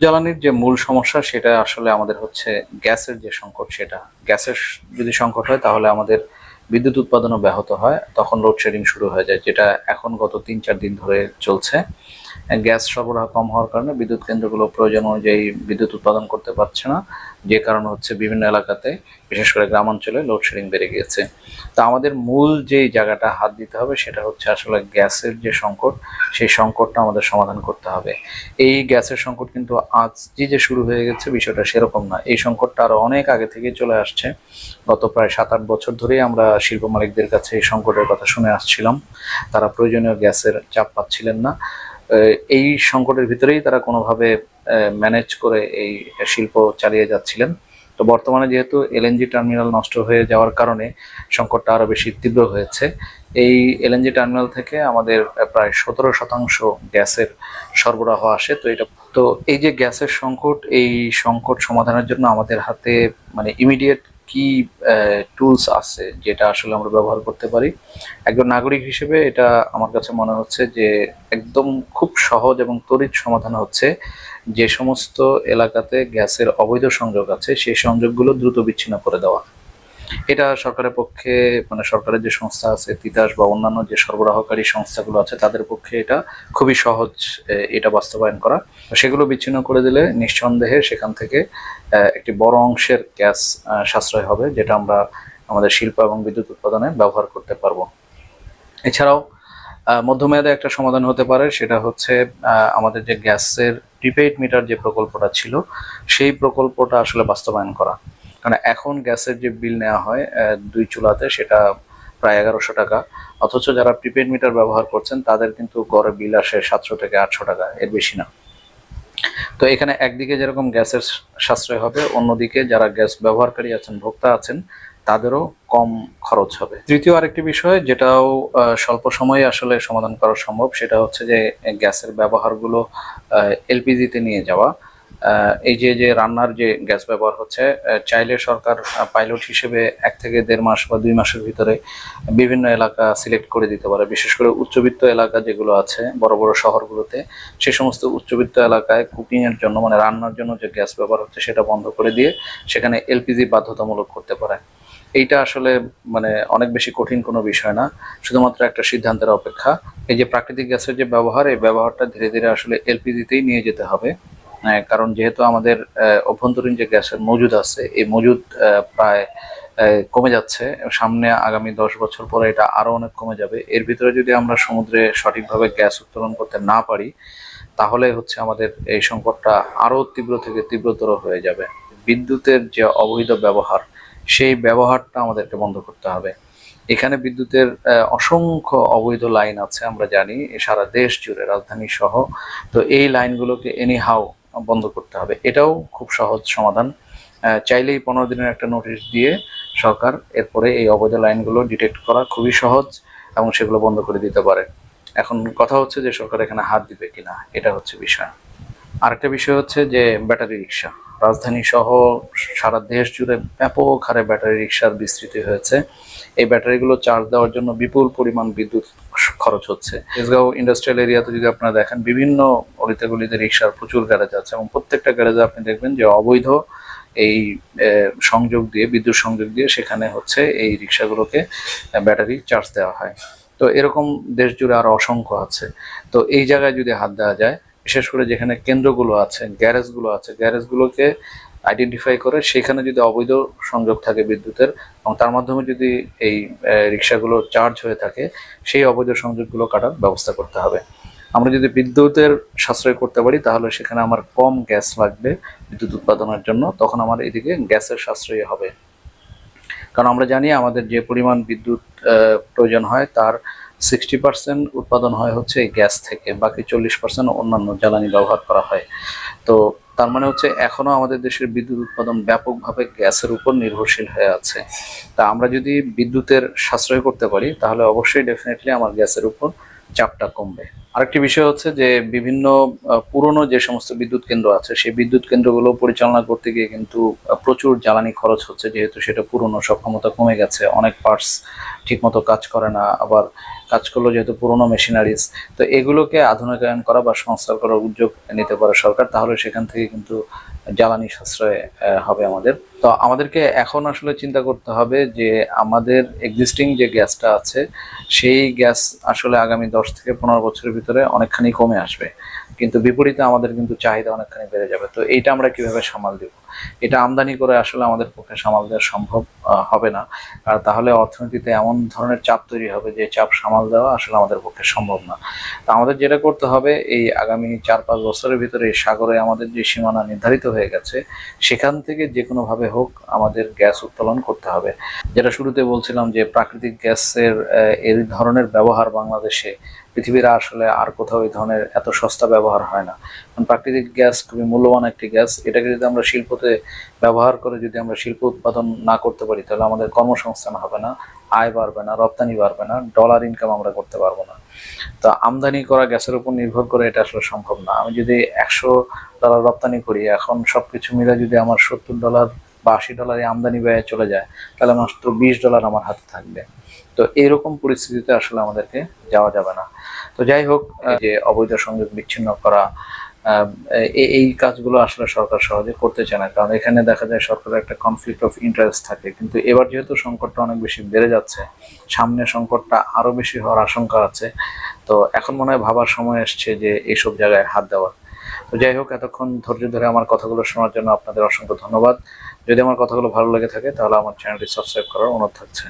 জ্বালানির যে মূল সমস্যা সেটা আসলে আমাদের হচ্ছে গ্যাসের যে সংকট। সেটা গ্যাসের যদি সংকট হয় তাহলে আমাদের বিদ্যুৎ উৎপাদনও ব্যাহত হয়, তখন লোডশেডিং শুরু হয়ে যায়, যেটা এখন গত 3-4 দিন ধরে চলছে। গ্যাস সরবরাহ কম হওয়ার কারণে বিদ্যুৎ কেন্দ্রগুলো প্রয়োজন অনুযায়ী বিদ্যুৎ উৎপাদন করতে পারছে না, যে কারণে হচ্ছে বিভিন্ন এলাকাতে বিশেষ করে গ্রামাঞ্চলে লোডশেডিং বেড়ে গিয়েছে। তো আমাদের মূল যেই জায়গাটা হাত দিতে হবে সেটা হচ্ছে আসলে গ্যাসের যে সংকট, সেই সংকটটা আমাদের সমাধান করতে হবে। এই গ্যাসের সংকট কিন্তু আজ যে শুরু হয়ে গেছে বিষয়টা সেরকম না, এই সংকটটা আরো অনেক আগে থেকেই চলে আসছে। গত প্রায় 7-8 বছর ধরেই আমরা শিল্প মালিকদের কাছে এই সংকটের কথা শুনে আসছিলাম। তারা প্রয়োজনীয় গ্যাসের চাপ পাচ্ছিলেন না। এই সংকটের ভিতরেই তারা কোনোভাবে ম্যানেজ করে এই শিল্প চালিয়ে যাচ্ছিলেন। তো বর্তমানে যেহেতু এলএনজি টার্মিনাল নষ্ট হয়ে যাওয়ার কারণে সংকটটা আরো বেশি তীব্র হয়েছে। এই এলএনজি টার্মিনাল থেকে আমাদের প্রায় 17% গ্যাসের সরবরাহ আসে। তো এই যে গ্যাসের সংকট, এই সংকট সমাধানের জন্য আমাদের হাতে মানে ইমিডিয়েট কি টুলস আছে যেটা আসলে আমরা ব্যবহার করতে পারি। একজন নাগরিক হিসেবে এটা আমার কাছে মনে হচ্ছে যে একদম খুব সহজ এবং তড়িৎ সমাধান হচ্ছে যে সমস্ত এলাকাতে গ্যাসের অবৈধ সংযোগ আছে সেই সংযোগগুলো দ্রুত বিচ্ছিন্ন করে দেওয়া। এটা সরকারের পক্ষে মানে সরকারের যে সংস্থা আছে তিতাস বা অন্যান্য যে সরবরাহকারী সংস্থাগুলো আছে তাদের পক্ষে এটা খুবই সহজ এটা বাস্তবায়ন করা। সেগুলো বিচ্ছিন্ন করে দিলে নিঃসন্দেহে সেখান থেকে একটি বড় অংশের গ্যাস সাশ্রয় হবে, যেটা আমরা আমাদের শিল্প এবং বিদ্যুৎ উৎপাদনে ব্যবহার করতে পারবো। এছাড়াও মধ্যমেয়াদে একটা সমাধান হতে পারে, সেটা হচ্ছে আমাদের যে গ্যাসের প্রিপেইড মিটার যে প্রকল্পটা ছিল সেই প্রকল্পটা আসলে বাস্তবায়ন করা। কারণ এখন গ্যাসের যে বিল নেওয়া হয় 2 চুলাতে সেটা প্রায় 1100 টাকা, অথচ যারা প্রিপেইড মিটার ব্যবহার করছেন তাদের কিন্তু গড়ে বিল আসে 700 থেকে 800 টাকা, এর বেশি না। তো এখানে একদিকে যেরকম গ্যাসের সাশ্রয় হবে, অন্যদিকে যারা গ্যাস ব্যবহারকারী আছেন, ভোক্তা আছেন, তাদেরও কম খরচ হবে। তৃতীয় আরেকটি বিষয় যেটাও স্বল্প সময়ে আসলে সমাধান করা সম্ভব, সেটা হচ্ছে যে গ্যাসের ব্যবহারগুলো এলপিজিতে নিয়ে যাওয়া। এই যে রান্নার যে গ্যাস ব্যবহার হচ্ছে, চাইলে সরকার পাইলট হিসেবে 1 থেকে 1.5 মাস বা 2 মাসের ভিতরে বিভিন্ন এলাকা সিলেক্ট করে দিতে পারে। বিশেষ করে উচ্চবিত্ত এলাকা যেগুলো আছে বড় বড় শহরগুলোতে, সে সমস্ত উচ্চবিত্ত এলাকায় কুকিং এর জন্য মানে রান্নার জন্য যে গ্যাস ব্যবহার হচ্ছে সেটা বন্ধ করে দিয়ে সেখানে এলপিজি বাধ্যতামূলক করতে পারে। এইটা আসলে মানে অনেক বেশি কঠিন কোনো বিষয় না, শুধুমাত্র একটা সিদ্ধান্তের অপেক্ষা। এই যে প্রাকৃতিক গ্যাসের যে ব্যবহার, এই ব্যবহারটা ধীরে ধীরে আসলে এলপিজিতেই নিয়ে যেতে হবে। কারণ যেহেতু আমাদের অভ্যন্তরীণ যে গ্যাসের মজুদ আছে এই মজুদ প্রায় কমে যাচ্ছে, সামনে আগামী 10 বছর পরে এটা আরো অনেক কমে যাবে। এর ভিতরে যদি আমরা সমুদ্রে সঠিকভাবে গ্যাস উত্তোলন করতে না পারি তাহলে হচ্ছে আমাদের এই সংকটটা আরো তীব্র থেকে তীব্রতর হয়ে যাবে। বিদ্যুতের যে অবৈধ ব্যবহার, সেই ব্যবহারটা আমাদেরকে বন্ধ করতে হবে। এখানে বিদ্যুতের অসংখ্য অবৈধ লাইন আছে, আমরা জানি সারা দেশ জুড়ে, রাজধানী সহ। তো এই লাইনগুলোকে এনিহাউ বন্ধ করতে হবে, এটাও খুব সহজ সমাধান। চাইলেই 15 দিনের একটা নোটিশ দিয়ে সরকার এরপরে এই অবৈধ লাইনগুলো ডিটেক্ট করা খুবই সহজ এবং সেগুলো বন্ধ করে দিতে পারে। এখন কথা হচ্ছে যে সরকার এখানে হাত দিবে কিনা, এটা হচ্ছে বিষয়। আরেকটা বিষয় হচ্ছে যে ব্যাটারি রিক্সা, রাজধানী সহ সারা দেশ জুড়ে ব্যাপক হারে ব্যাটারি রিক্সার বিস্তৃতি হয়েছে। এই ব্যাটারিগুলো চার্জ দেওয়ার জন্য বিপুল পরিমাণ বিদ্যুৎ খরচ হচ্ছে। তেজগাঁও ইন্ডাস্ট্রিয়াল এরিয়াতে যদি আপনারা দেখেন, বিভিন্ন অলিতে গলিতে রিক্সার প্রচুর গ্যারেজ আছে এবং প্রত্যেকটা গ্যারেজে আপনি দেখবেন যে অবৈধ এই সংযোগ দিয়ে, বিদ্যুৎ সংযোগ দিয়ে সেখানে হচ্ছে এই রিক্সাগুলোকে ব্যাটারি চার্জ দেওয়া হয়। তো এরকম দেশ জুড়ে আরো অসংখ্য আছে। তো এই জায়গায় যদি হাত দেওয়া যায়, বিশেষ করে যেখানে কেন্দ্রগুলো আছে, গ্যারেজগুলো আছে, গ্যারেজগুলোকে আইডেন্টিফাই করে সেখানে যদি অবৈধ সংযোগ থাকে বিদ্যুতের এবং তার মাধ্যমে যদি এই রিক্সাগুলো চার্জ হয়ে থাকে, সেই অবৈধ সংযোগগুলো কাটার ব্যবস্থা করতে হবে। আমরা যদি বিদ্যুতের সাশ্রয় করতে পারি তাহলে সেখানে আমার কম গ্যাস লাগবে বিদ্যুৎ উৎপাদনের জন্য, তখন আমার এদিকে গ্যাসের সাশ্রয় হবে। কারণ আমরা জানি আমাদের যে পরিমাণ বিদ্যুৎ প্রয়োজন হয় তার 60% উৎপাদন হয় হচ্ছে এই গ্যাস থেকে, বাকি 40% অন্যান্য জ্বালানি ব্যবহার করা হয়। তো তার মানে হচ্ছে এখনো আমাদের দেশের বিদ্যুৎ উৎপাদন ব্যাপকভাবে গ্যাসের উপর নির্ভরশীল হয়ে আছে। তা আমরা যদি বিদ্যুতের সাশ্রয় করতে পারি তাহলে অবশ্যই ডেফিনেটলি আমার গ্যাসের উপর চাপটা কমবে। আরেকটি বিষয় হচ্ছে যে বিভিন্ন পুরনো যে সমস্ত বিদ্যুৎ কেন্দ্র আছে সেই বিদ্যুৎ কেন্দ্রগুলো পরিচালনা করতে গিয়ে কিন্তু প্রচুর জ্বালানি খরচ হচ্ছে, যেহেতু সেটা পুরনো, সক্ষমতা কমে গেছে, অনেক পার্টস ঠিকমতো কাজ করে না, আবার কাজ করলেও যেহেতু পুরনো মেশিনারিজ, তো এগুলোকে আধুনিকায়ন করা বা সংস্কার করার উদ্যোগ নিতে পারে সরকার, তাহলে সেখান থেকে কিন্তু জ্বালানি সাশ্রয় হবে আমাদের। তো আমাদেরকে এখন আসলে চিন্তা করতে হবে যে আমাদের এক্সিস্টিং যে গ্যাসটা আছে সেই গ্যাস আসলে আগামী 10 থেকে 15 বছরের ভিতরে অনেকখানি কমে আসবে, কিন্তু বিপরীতে আমাদের কিন্তু চাহিদা অনেকখানি বেড়ে যাবে। তো এইটা আমরা কিভাবে সামাল দেব? এটা আমদানি করে আসলে আমাদের পক্ষে সামাল দেওয়া সম্ভব হবে না, আর তাহলে অর্থনীতিতে এমন ধরনের চাপ তৈরি হবে যে চাপ সামাল দেওয়া আসলে আমাদের পক্ষে সম্ভব না। তো আমাদের যেটা করতে হবে, এই আগামী 4-5 বছরের ভিতরে এই সাগরে আমাদের যে সীমানা নির্ধারিত হয়ে গেছে সেখান থেকে যে কোনোভাবে হোক আমাদের গ্যাস উত্তোলন করতে হবে। যেটা শুরুতে বলছিলাম যে প্রাকৃতিক গ্যাসের এই ধরনের ব্যবহার বাংলাদেশে পৃথিবীর আসলে আর কোথাও এই ধরনের এত সস্তা ব্যবহার হয় না। কারণ প্রাকৃতিক গ্যাস খুবই মূল্যবান একটি গ্যাস, এটাকে যদি আমরা শিল্পতে ব্যবহার করে যদি আমরা শিল্প উৎপাদন না করতে পারি তাহলে আমাদের কর্মসংস্থান হবে না, আয় বাড়বে না, রপ্তানি বাড়বে না, ডলার ইনকাম আমরা করতে পারবো না। তো আমদানি করা গ্যাসের উপর নির্ভর করে এটা আসলে সম্ভব না। আমি যদি $100 রপ্তানি করি, এখন সবকিছু মিলে যদি আমার $70 বা $80 আমদানি ব্যয় চলে যায়, তাহলে মাত্র $20 আমার হাতে থাকবে। তো এরকম পরিস্থিতিতে আসলে আমাদেরকে যাওয়া যাবে না। তো যাই হোক, এই যে অবৈধ সংযোগ বিচ্ছিন্ন করা, এই কাজগুলো আসলে সরকার সহজে করতে চায় না, কারণ এখানে দেখা যায় সরকারের একটা কনফ্লিক্ট অফ ইন্টারেস্ট থাকে। কিন্তু এবার যেহেতু সংকটটা অনেক বেশি বেড়ে যাচ্ছে, সামনে সংকটটা আরো বেশি হওয়ার আশঙ্কা আছে, তো এখন মনে হয় ভাবার সময় এসছে যে এইসব জায়গায় হাত দেওয়ার। তো যাই হোক, এতক্ষণ ধৈর্য ধরে আমার কথাগুলো শোনার জন্য আপনাদের অসংখ্য ধন্যবাদ। যদি আমার কথাগুলো ভালো লেগে থাকে তাহলে আমার চ্যানেলটি সাবস্ক্রাইব করার অনুরোধ থাকছে।